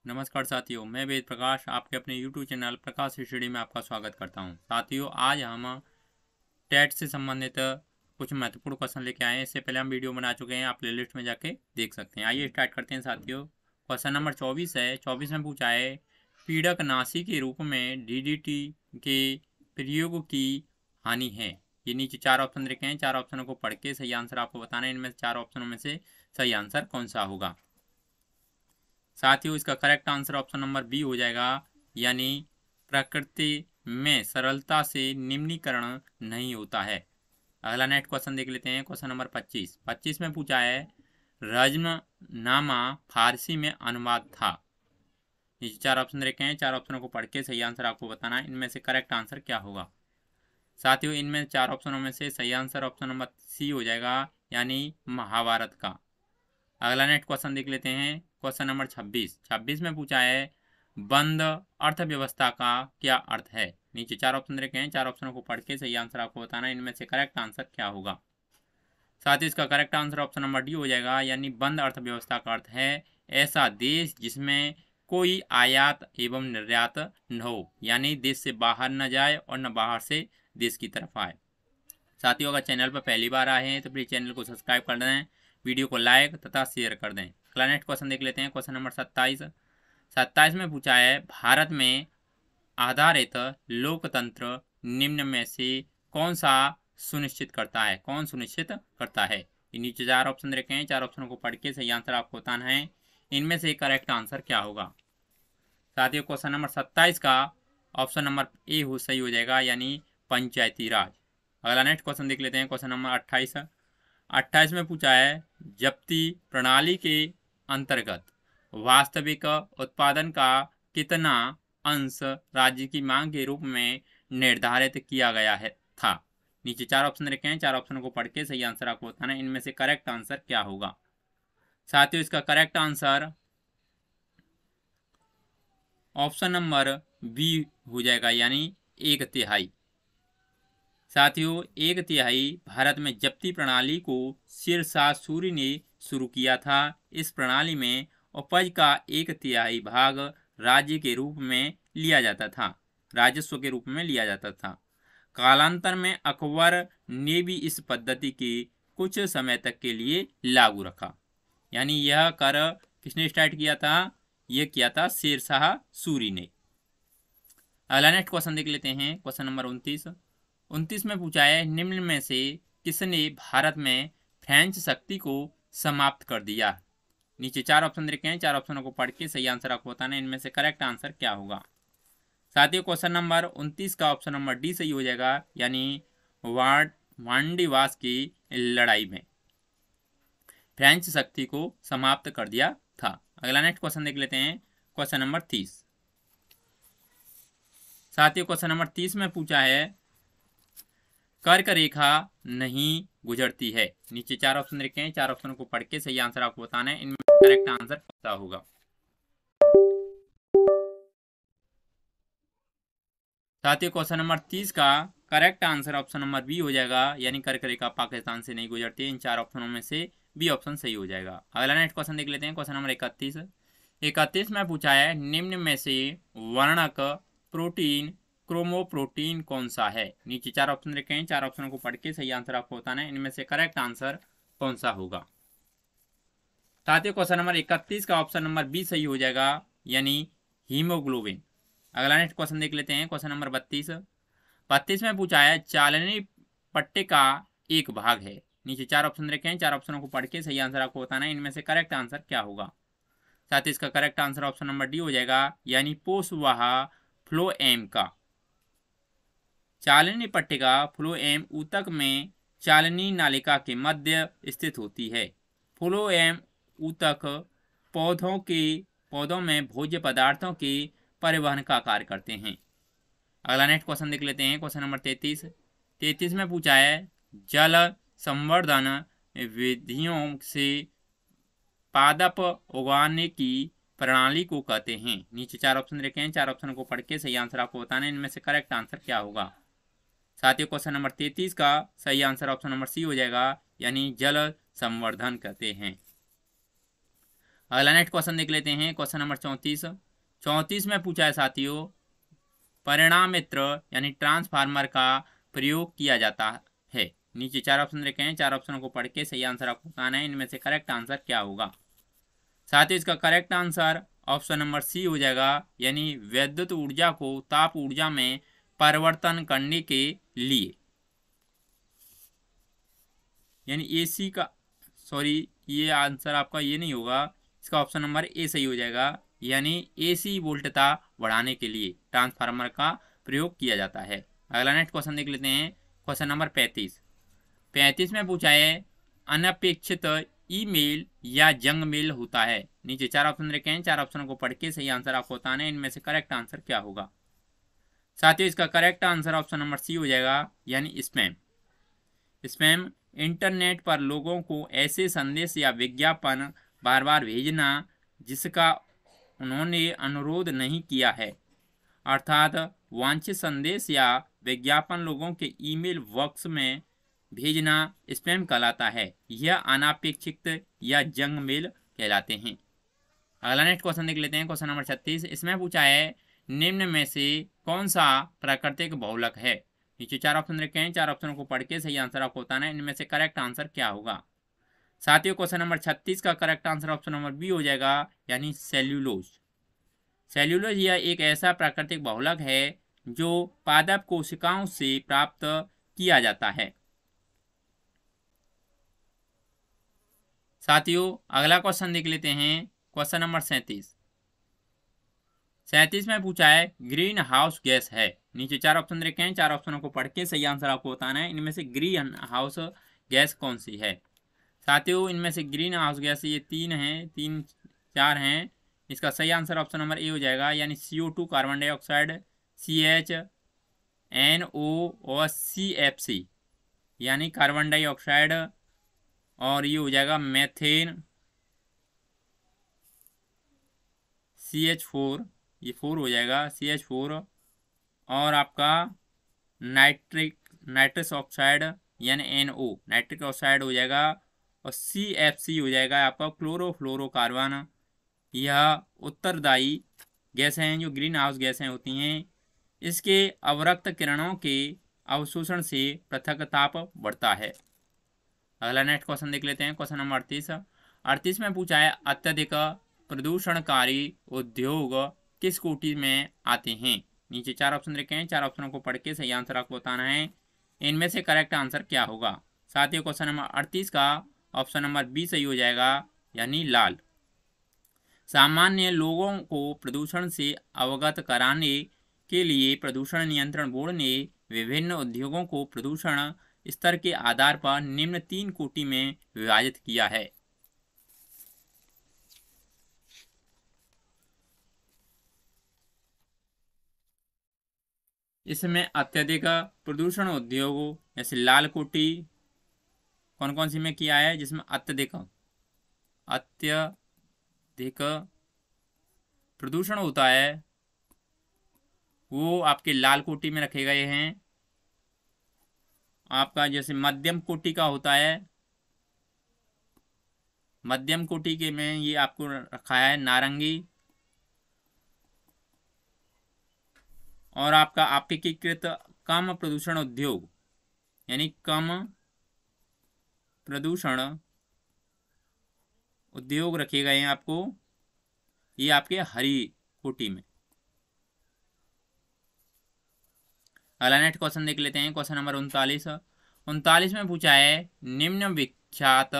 नमस्कार साथियों, मैं वेद प्रकाश आपके अपने YouTube चैनल प्रकाश स्टडी में आपका स्वागत करता हूं। साथियों, आज हम टेट से संबंधित कुछ महत्वपूर्ण क्वेश्चन लेके आए हैं। इससे पहले हम वीडियो बना चुके हैं, आप प्लेलिस्ट में जाके देख सकते हैं। आइए स्टार्ट करते हैं साथियों। क्वेश्चन नंबर 24 है। 24 में पूछा है, पीड़कनाशी के रूप में DDT के प्रयोग की हानि है। ये नीचे चार ऑप्शन रखे हैं, चार ऑप्शनों को पढ़ के सही आंसर आपको बताना है। इनमें से चार ऑप्शनों में से सही आंसर कौन सा होगा। साथियों, इसका correct answer option number B हो जाएगा, यानी प्रकृति में सरलता से निम्नीकरण नहीं होता है। अगला नेक्स्ट क्वेश्चन देख लेते हैं। Question number 25। 25 में पूछा है, रज्मनामा फारसी में अनुवाद था। नीचे चार ऑप्शन रखे हैं, चार ऑप्शनों को पढ़ के सही आंसर आपको बताना है। इनमें से करेक्ट आंसर क्या होगा। साथियों, इनमें चार ऑप्शनों में से सही आंसर ऑप्शन नंबर सी हो जाएगा, यानी महाभारत का। अगला नेक्स्ट क्वेश्चन देख लेते हैं। Question number 26। 26 में पूछा है, बंद अर्थव्यवस्था का क्या अर्थ है। नीचे चार ऑप्शन रखे हैं, चार ऑप्शनों को पढ़ के सही आंसर आपको बताना है। इनमें से करेक्ट आंसर क्या होगा। साथ ही इसका correct answer option number D हो जाएगा, यानी बंद अर्थव्यवस्था का अर्थ है ऐसा देश जिसमें कोई आयात एवं निर्यात न हो, यानी देश से बाहर न जाए और न बाहर से देश की तरफ आए। साथियों, अगर चैनल पर पहली बार आए हैं तो प्लीज चैनल को सब्सक्राइब कर दें, वीडियो को लाइक तथा शेयर कर दें। अगला नेक्स्ट क्वेश्चन देख लेते हैं। Question number 27। 27 में पूछा है, भारत में आधारित लोकतंत्र निम्न में से कौन सा सुनिश्चित करता है। कौन सुनिश्चित करता है। ये नीचे चार ऑप्शन रखे हैं, चार ऑप्शनों को पढ़ के सही आंसर आपको बताना है। इनमें से करेक्ट आंसर क्या होगा। साथियों, क्वेश्चन नंबर 27 का ऑप्शन नंबर ए सही हो जाएगा, यानी पंचायती राज। अगला नेक्स्ट क्वेश्चन देख लेते हैं। Question number 28। 28 में पूछा है, जब्ती प्रणाली के अंतर्गत वास्तविक उत्पादन का कितना अंश राज्य की मांग के रूप में निर्धारित किया गया है था। नीचे चार ऑप्शन रखे हैं, चार ऑप्शनों को पढ़ के सही आंसर आपको बताना है। इनमें से करेक्ट आंसर क्या होगा। साथियों, इसका correct answer option number B हो जाएगा, यानी 1/3। साथियों, 1/3 भारत में जब्ती प्रणाली को सिरसा सूरी ने शुरू किया था। इस प्रणाली में उपज का 1/3 भाग राज्य के रूप में लिया जाता था, राजस्व के रूप में लिया जाता था। कालांतर में अकबर ने भी इस पद्धति के कुछ समय तक के लिए लागू रखा, यानी यह कर किसने स्टार्ट किया था। यह किया था शेरशाह सूरी ने। अगला नेक्स्ट क्वेश्चन देख लेते हैं। Question number 29। 29 में पूछा है, निम्न में से किसने भारत में फ्रेंच शक्ति को समाप्त कर दिया। नीचे चार ऑप्शन रखे हैं, चार ऑप्शनों को पढ़ के सही आंसर आपको बताना है। इनमें से करेक्ट आंसर क्या होगा। साथियों, क्वेश्चन नंबर 29 का ऑप्शन नंबर डी सही हो जाएगा, यानी वांडीवास की लड़ाई में फ्रेंच शक्ति को समाप्त कर दिया था। अगला नेक्स्ट क्वेश्चन देख लेते हैं। Question number 30। साथियों, क्वेश्चन नंबर 30 में पूछा है, कर्क रेखा नहीं गुजरती है। नीचे चार ऑप्शन रखे हैं, चार ऑप्शनों को पढ़ के सही आंसर आपको बताना है। इनमें करेक्ट आंसर क्या होगा। साथियों, क्वेश्चन नंबर 30 का correct answer option number B हो जाएगा, यानी कर्क रेखा पाकिस्तान से नहीं गुजरती। इन चार ऑप्शनों में से बी ऑप्शन सही हो जाएगा। अगला नेक्स्ट क्वेश्चन देख लेते हैं। Question number 31। 31 में पूछा है, निम्न में से वर्णक प्रोटीन क्रोमोप्रोटीन कौन सा है। नीचे चार ऑप्शन रखे हैं, चार ऑप्शनों को पढ़ के सही आंसर आपको बताना है। इनमें से करेक्ट आंसर कौन सा होगा। साथियों, क्वेश्चन नंबर 31 का ऑप्शन नंबर बी सही हो जाएगा, यानी हीमोग्लोबिन। अगला नेक्स्ट क्वेश्चन देख लेते हैं। Question number 32। 32 में पूछा है, चालनी पट्टे का एक भाग है। नीचे चार ऑप्शन रखे हैं, चार ऑप्शनों को पढ़ के सही आंसर आपको बताना है। इनमें से करेक्ट आंसर क्या होगा। साथ ही इसका correct answer option number D हो जाएगा, यानी पोषवाहा फ्लोएम का। चालनी पट्टिका फ्लोएम ऊतक में चालनी नालिका के मध्य स्थित होती है। फ्लोएम ऊतक पौधों में भोज्य पदार्थों के परिवहन का कार्य करते हैं। अगला नेक्स्ट क्वेश्चन देख लेते हैं। Question number 33। 33 में पूछा है, जल संवर्धन विधियों से पादप उगाने की प्रणाली को कहते हैं। नीचे चार ऑप्शन रखे हैं, चार ऑप्शन को पढ़ के सही आंसर आपको बताना है। इनमें से करेक्ट आंसर क्या होगा। साथियों, क्वेश्चन नंबर 33 का सही आंसर ऑप्शन नंबर सी हो जाएगा, यानी जल संवर्धन कहते हैं। अगला नेक्स्ट क्वेश्चन देख लेते हैं, क्वेश्चन नंबर 34। 34 में पूछा है साथियों, परिणाम मित्र यानी ट्रांसफार्मर का प्रयोग किया जाता है। नीचे 4 ऑप्शन रखे हैं, 4 ऑप्शनों को पढ़ के सही आंसर आपको बताना है, इनमें से करेक्ट आंसर क्या होगा। साथियों इसका correct answer option number C हो जाएगा, यानी विद्युत ऊर्जा को ताप ऊर्जा में परिवर्तन करने के लिए, यानी एसी का, सॉरी ये आंसर आपका ये नहीं होगा, इसका ऑप्शन नंबर ए सही हो जाएगा, यानी एसी वोल्टता बढ़ाने के लिए ट्रांसफार्मर का प्रयोग किया जाता है। अगला नेक्स्ट क्वेश्चन देख लेते हैं, क्वेश्चन नंबर 35। 35 में पूछा है, अनपेक्षित ईमेल या जंक मेल होता है। नीचे 4 ऑप्शन रखे हैं, 4 ऑप्शनों को पढ़ के सही आंसर आपको बताना है, इनमें से करेक्ट आंसर क्या होगा। साथियों इसका correct answer option number C हो जाएगा, यानी स्पैम। स्पैम इंटरनेट पर लोगों को ऐसे संदेश या विज्ञापन बार बार भेजना जिसका उन्होंने अनुरोध नहीं किया है, अर्थात वांछित संदेश या विज्ञापन लोगों के ईमेल बॉक्स में भेजना स्पैम कहलाता है। यह अनापेक्षित या जंक मेल कहलाते हैं। अगला नेक्स्ट क्वेश्चन देख लेते हैं, क्वेश्चन नंबर 36। इसमें पूछा है, निम्न में से कौन सा प्राकृतिक बहुलक है। नीचे 4 ऑप्शन रखे हैं, 4 ऑप्शनों को पढ़ के सही आंसर आपको बताना है, इनमें से करेक्ट आंसर क्या होगा। साथियों क्वेश्चन नंबर 36 का correct answer option number B हो जाएगा, यानी सेल्यूलोज। सेल्यूलोज यह एक ऐसा प्राकृतिक बहुलक है जो पादप कोशिकाओं से प्राप्त किया जाता है। साथियों अगला क्वेश्चन देख लेते हैं, क्वेश्चन नंबर 37। 37 में पूछा है, ग्रीन हाउस गैस है। नीचे 4 ऑप्शन रखे हैं, 4 ऑप्शनों को पढ़ के सही आंसर आपको बताना है, इनमें से ग्रीन हाउस गैस कौन सी है। साथियों इनमें से ग्रीन हाउस गैस ये 4 हैं, इसका सही आंसर ऑप्शन नंबर ए हो जाएगा, यानी CO2 कार्बन डाइऑक्साइड, CHNO और CFC यानी कार्बन डाइऑक्साइड, और ये हो जाएगा मेथेन CH4, ये 4 हो जाएगा CH4, और आपका नाइट्रस ऑक्साइड यानी NO नाइट्रिक ऑक्साइड हो जाएगा, और CFC हो जाएगा आपका क्लोरोफ्लोरोकार्बन। यह उत्तरदायी गैसें हैं जो ग्रीन हाउस गैसें होती हैं, इसके अवरक्त किरणों के अवशोषण से पृथक ताप बढ़ता है। अगला नेक्स्ट क्वेश्चन देख लेते हैं, क्वेश्चन नंबर 38। 38 में पूछा है, अत्यधिक प्रदूषणकारी उद्योग किस कोटि में आते हैं। नीचे 4 ऑप्शन रखे हैं, 4 ऑप्शनों को पढ़ के सही आंसर आपको बताना है, इनमें से करेक्ट आंसर क्या होगा। साथ ही क्वेश्चन नंबर 38 का ऑप्शन नंबर बी सही हो जाएगा, यानी लाल। सामान्य लोगों को प्रदूषण से अवगत कराने के लिए प्रदूषण नियंत्रण बोर्ड ने विभिन्न उद्योगों को प्रदूषण स्तर के आधार पर निम्न 3 कोटि में विभाजित किया है। इसमें अत्यधिक प्रदूषण उद्योगों जैसे लाल कोटि कौन कौन सी में किया है, जिसमें अत्यधिक प्रदूषण होता है वो आपके लाल कोटि में रखे गए हैं। आपका जैसे मध्यम कोटि का होता है, मध्यम कोटि के में ये आपको रखा है नारंगी, और आपका अपेक्षाकृत कम प्रदूषण उद्योग यानी कम प्रदूषण उद्योग रखे गए हैं आपको, ये आपके हरी कोटि में। अगला नेक्स्ट क्वेश्चन देख लेते हैं, क्वेश्चन नंबर 39। 39 में पूछा है, निम्न विख्यात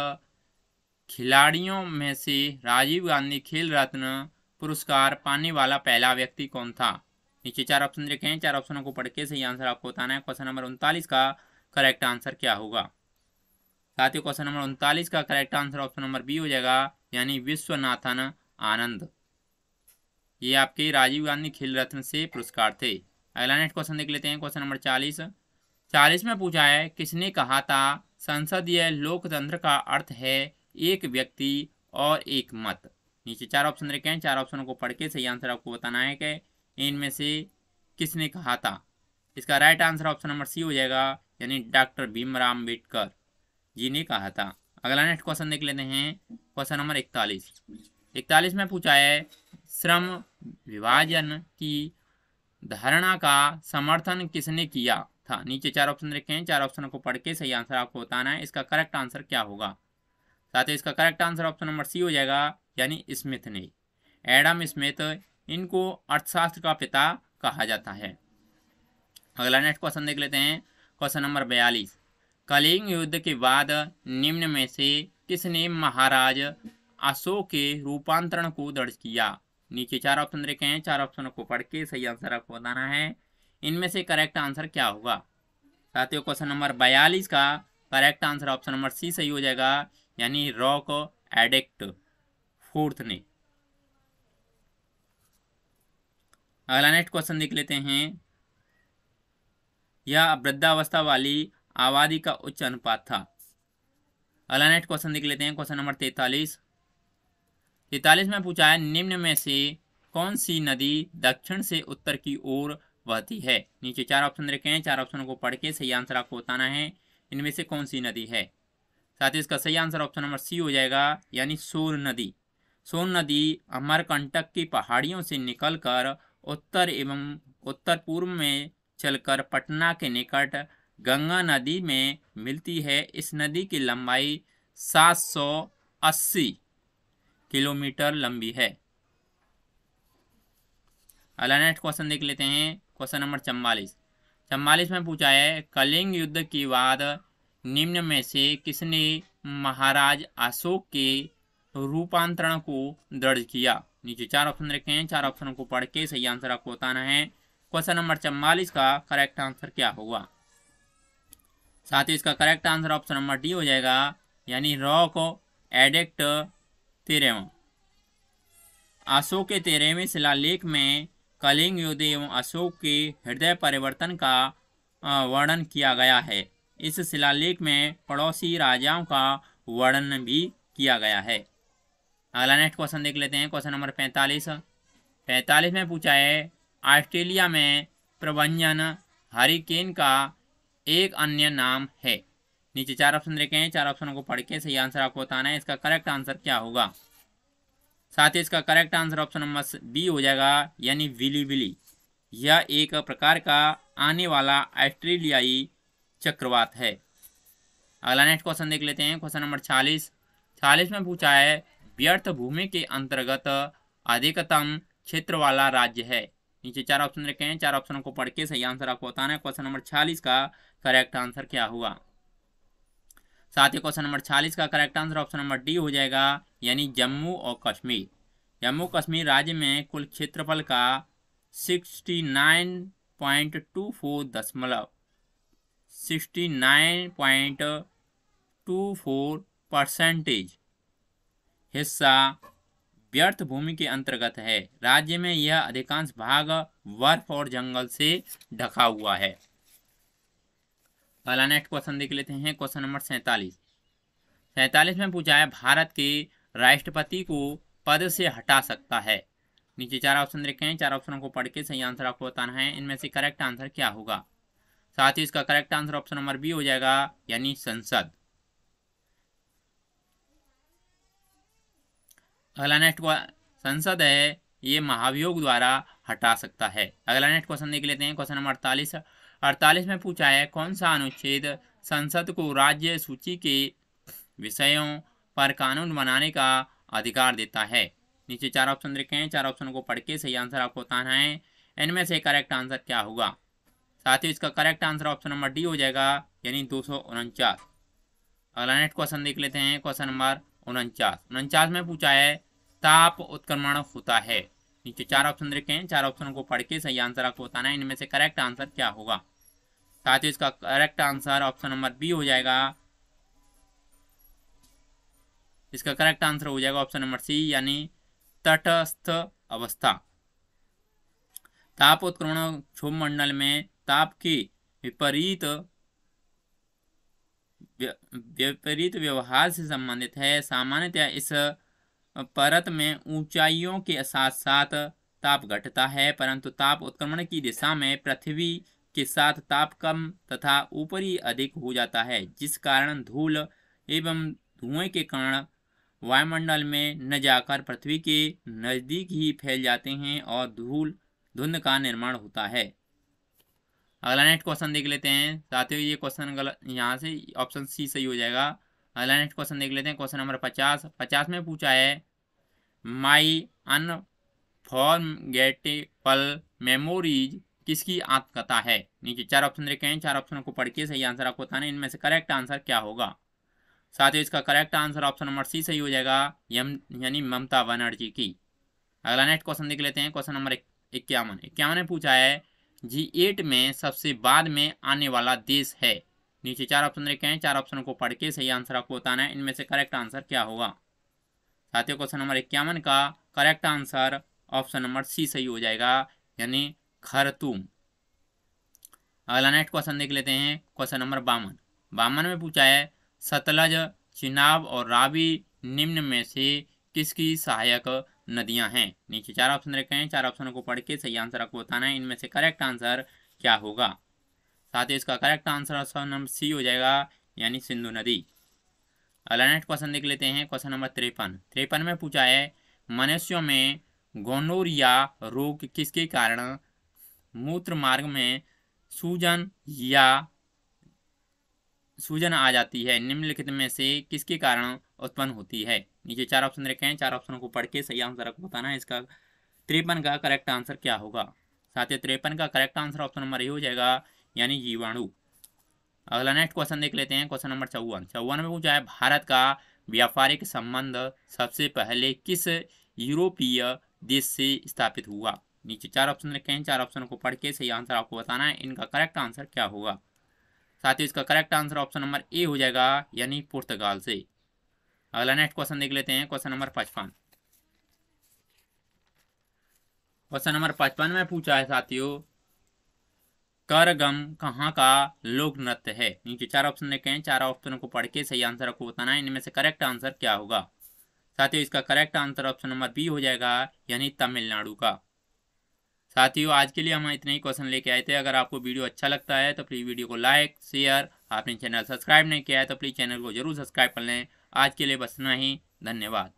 खिलाड़ियों में से राजीव गांधी खेल रत्न पुरस्कार पाने वाला पहला व्यक्ति कौन था। नीचे 4 ऑप्शन रखे हैं, 4 ऑप्शनों को पढ़ के सही आंसर आपको बताना है। क्वेश्चन नंबर 39 का करेक्ट आंसर क्या होगा। साथियों क्वेश्चन नंबर 39 का correct answer option number B हो जाएगा, यानी विश्वनाथन आनंद। ये आपके राजीव गांधी खेल रत्न से पुरस्कार थे। अगला नेक्स्ट क्वेश्चन देख लेते हैं, क्वेश्चन नंबर 40। 40 में पूछा है, किसने कहा था संसदीय लोकतंत्र का अर्थ है एक व्यक्ति और एक मत। नीचे 4 ऑप्शन रखे हैं, 4 ऑप्शनों को पढ़ के सही आंसर आपको बताना है कि इनमें से किसने कहा था। इसका right answer option number C हो जाएगा, यानी डॉक्टर भीमराव अम्बेडकर जी ने कहा था। अगला नेक्स्ट क्वेश्चन देख लेते हैं, क्वेश्चन नंबर 41। 41 में पूछा है श्रम विभाजन की धारणा का समर्थन किसने किया था। नीचे 4 ऑप्शन रखे हैं, 4 ऑप्शन को पढ़ के सही आंसर आपको बताना है। इसका करेक्ट आंसर क्या होगा। साथ ही इसका correct answer option number C हो जाएगा, यानी स्मिथ ने, एडम स्मिथ। इनको अर्थशास्त्र का पिता कहा जाता है। अगला नेक्स्ट क्वेश्चन देख लेते हैं, क्वेश्चन नंबर 42। कलिंग युद्ध के बाद निम्न में से किसने महाराज अशोक के रूपांतरण को दर्ज किया। नीचे 4 ऑप्शन रखे हैं, 4 ऑप्शनों को पढ़ के सही आंसर आपको बताना है। इनमें से करेक्ट आंसर क्या होगा। साथियों क्वेश्चन नंबर 42 का correct answer option number C सही हो जाएगा, यानी रॉक एडिक्ट फोर्थ ने। अगला नेक्स्ट क्वेश्चन देख लेते हैं, यह वृद्धावस्था वाली आबादी का उच्च अनुपात था। अगला नेक्स्ट क्वेश्चन देख लेते हैं, क्वेश्चन नंबर 43। 43 में पूछा है निम्न में से कौन सी नदी दक्षिण से उत्तर की ओर बहती है। नीचे 4 ऑप्शन रखे हैं, 4 ऑप्शनों को पढ़ के सही आंसर आपको बताना है। इनमें से कौन सी नदी है। साथ ही इसका सही आंसर ऑप्शन नंबर सी हो जाएगा, यानी सोन नदी। सोन नदी अमरकंटक की पहाड़ियों से निकलकर उत्तर एवं उत्तर पूर्व में चलकर पटना के निकट गंगा नदी में मिलती है। इस नदी की लंबाई 780 किलोमीटर लंबी है। अगला नेक्स्ट क्वेश्चन देख लेते हैं, क्वेश्चन नंबर 44। 44 में पूछा है कलिंग युद्ध के बाद निम्न में से किसने महाराज अशोक के रूपांतरण को दर्ज किया। नीचे 4 ऑप्शन रखे हैं, 4 ऑप्शनों को पढ़ के सही आंसर आपको बताना है। क्वेश्चन नंबर 44 का करेक्ट आंसर क्या होगा। साथ ही इसका correct answer option number D हो जाएगा, यानी रॉक एडिक्ट 13वां। अशोक के 13वें शिलालेख में कलिंग युद्ध एवं अशोक के हृदय परिवर्तन का वर्णन किया गया है। इस शिलालेख में पड़ोसी राजाओं का वर्णन भी किया गया है। अगला नेक्स्ट क्वेश्चन देख लेते हैं, क्वेश्चन नंबर 45। 45 में पूछा है ऑस्ट्रेलिया में प्रबंजन हरिकेन का एक अन्य नाम है। नीचे 4 ऑप्शन रखे हैं, 4 ऑप्शनों को पढ़ के सही आंसर आपको बताना है। इसका करेक्ट आंसर क्या होगा। साथ ही इसका correct answer option number B हो जाएगा, यानी विली विली। यह एक प्रकार का आने वाला ऑस्ट्रेलियाई चक्रवात है। अगला नेक्स्ट क्वेश्चन देख लेते हैं, क्वेश्चन नंबर 46। 46 में पूछा है व्यर्थ भूमि के अंतर्गत अधिकतम क्षेत्र वाला राज्य है। नीचे 4 ऑप्शन रखे हैं, 4 ऑप्शनों को पढ़ के सही आंसर आपको बताना है। क्वेश्चन नंबर 46 का करेक्ट आंसर क्या होगा। साथ ही क्वेश्चन नंबर 46 का correct answer option number D हो जाएगा, यानी जम्मू और कश्मीर। जम्मू कश्मीर राज्य में कुल क्षेत्रफल का 69.24% हिस्सा व्यर्थ भूमि के अंतर्गत है। राज्य में यह अधिकांश भाग बर्फ और जंगल से ढका हुआ है। पहला नेक्स्ट क्वेश्चन देख लेते हैं, क्वेश्चन नंबर 47। 47 में पूछा है भारत के राष्ट्रपति को पद से हटा सकता है। नीचे 4 ऑप्शन रखे हैं, 4 ऑप्शनों को पढ़ के सही आंसर आपको बताना है। इनमें से करेक्ट आंसर क्या होगा। साथ ही इसका correct answer option number B हो जाएगा, यानी संसद। अगला नेक्स्ट संसद है, ये महाभियोग द्वारा हटा सकता है। अगला नेक्स्ट क्वेश्चन देख लेते हैं, क्वेश्चन नंबर 48। 48 में पूछा है कौन सा अनुच्छेद संसद को राज्य सूची के विषयों पर कानून बनाने का अधिकार देता है। नीचे 4 ऑप्शन रखे हैं, 4 ऑप्शनों को पढ़ के सही आंसर आपको बताना है। इनमें से करेक्ट आंसर क्या होगा। साथ ही इसका correct answer option number D हो जाएगा, यानी 249। अगला नेक्स्ट क्वेश्चन देख लेते हैं, क्वेश्चन नंबर 49 में पूछा है ताप उत्क्रमण होता है। नीचे 4 ऑप्शन रखे हैं, 4 ऑप्शनों को पढ़ के सही आंसर आपको बताना है। इनमें से करेक्ट आंसर क्या होगा। साथ ही इसका correct answer option number B हो जाएगा। इसका करेक्ट आंसर हो जाएगा ऑप्शन नंबर सी, यानी तटस्थ अवस्था। ताप उत्क्रमण क्षोभमंडल में ताप के विपरीत व्यवहार से संबंधित है। सामान्यतः इस परत में ऊंचाइयों के साथ साथ ताप घटता है, परंतु ताप उत्क्रमण की दिशा में पृथ्वी के साथ ताप कम तथा ऊपरी अधिक हो जाता है, जिस कारण धूल एवं धुएं के कण वायुमंडल में न जाकर पृथ्वी के नज़दीक ही फैल जाते हैं और धुंध का निर्माण होता है। अगला नेक्स्ट क्वेश्चन देख लेते हैं साथियों। ये क्वेश्चन गलत, यहाँ से ऑप्शन सी सही हो जाएगा। अगला नेक्स्ट क्वेश्चन देख लेते हैं। क्वेश्चन नंबर 50 में पूछा है माई अनफॉर्गेटेबल मेमोरीज किसकी आत्मकथा है। नीचे 4 ऑप्शन रखे हैं, 4 ऑप्शनों को पढ़ के सही आंसर आपको बताना है, इनमें से करेक्ट आंसर क्या होगा। साथियों इसका correct answer option number C सही हो जाएगा, यानी ममता बनर्जी की। अगला नेक्स्ट क्वेश्चन देख लेते हैं। क्वेश्चन नंबर 51 में पूछा है G8 में सबसे बाद में आने वाला देश है। नीचे 4 ऑप्शन रखे हैं, 4 ऑप्शनों को पढ़ के सही आंसर आपको बताना है, इनमें से करेक्ट आंसर क्या होगा। साथियों क्वेश्चन नंबर 51 का correct answer option number C सही हो जाएगा, यानी खरतूम। अगला नेक्स्ट क्वेश्चन देख लेते हैं। क्वेश्चन नंबर 52 में पूछा है सतलज, चिनाब और रावी निम्न में से किसकी सहायक नदियां हैं। नीचे 4 ऑप्शन रखे हैं, 4 ऑप्शनों को पढ़ के सही आंसर आपको बताना है, इनमें से करेक्ट आंसर क्या होगा। साथ ही इसका correct answer option number C हो जाएगा, यानी सिंधु नदी। अगला नेक्स्ट क्वेश्चन देख लेते हैं। क्वेश्चन नंबर 53 में पूछा है मनुष्यों में गोनोरिया रोग किसके कारण मूत्र मार्ग में सूजन आ जाती है, निम्नलिखित में से किसके कारण उत्पन्न होती है। नीचे 4 ऑप्शन रखे हैं, 4 ऑप्शनों को पढ़ के सही आंसर आपको बताना है, इसका 53 का करेक्ट आंसर क्या होगा। साथ ही 53 का correct answer option number A हो जाएगा, यानी जीवाणु। अगला नेक्स्ट क्वेश्चन देख लेते हैं। क्वेश्चन नंबर 54 में पूछा है भारत का व्यापारिक संबंध सबसे पहले किस यूरोपीय देश से स्थापित हुआ। नीचे 4 ऑप्शन रखे हैं, 4 ऑप्शनों को पढ़ के सही आंसर आपको बताना है, इनका करेक्ट आंसर क्या होगा। साथ ही इसका correct answer option number A हो जाएगा, यानी पुर्तगाल से। अगला नेक्स्ट क्वेश्चन देख लेते हैं। क्वेश्चन नंबर 55 में पूछा है साथियों करगम कहाँ का लोक नृत्य है। नीचे 4 ऑप्शन रखे हैं, 4 ऑप्शनों को पढ़ के सही आंसर आपको बताना है, इनमें से करेक्ट आंसर क्या होगा। साथियों इसका correct answer option number B हो जाएगा, यानी तमिलनाडु का। साथियों आज के लिए हम इतने ही क्वेश्चन लेके आए थे। अगर आपको वीडियो अच्छा लगता है तो प्लीज़ वीडियो को लाइक शेयर, आपने चैनल सब्सक्राइब नहीं किया है तो प्लीज़ चैनल को जरूर सब्सक्राइब कर लें। आज के लिए बस इतना ही, धन्यवाद।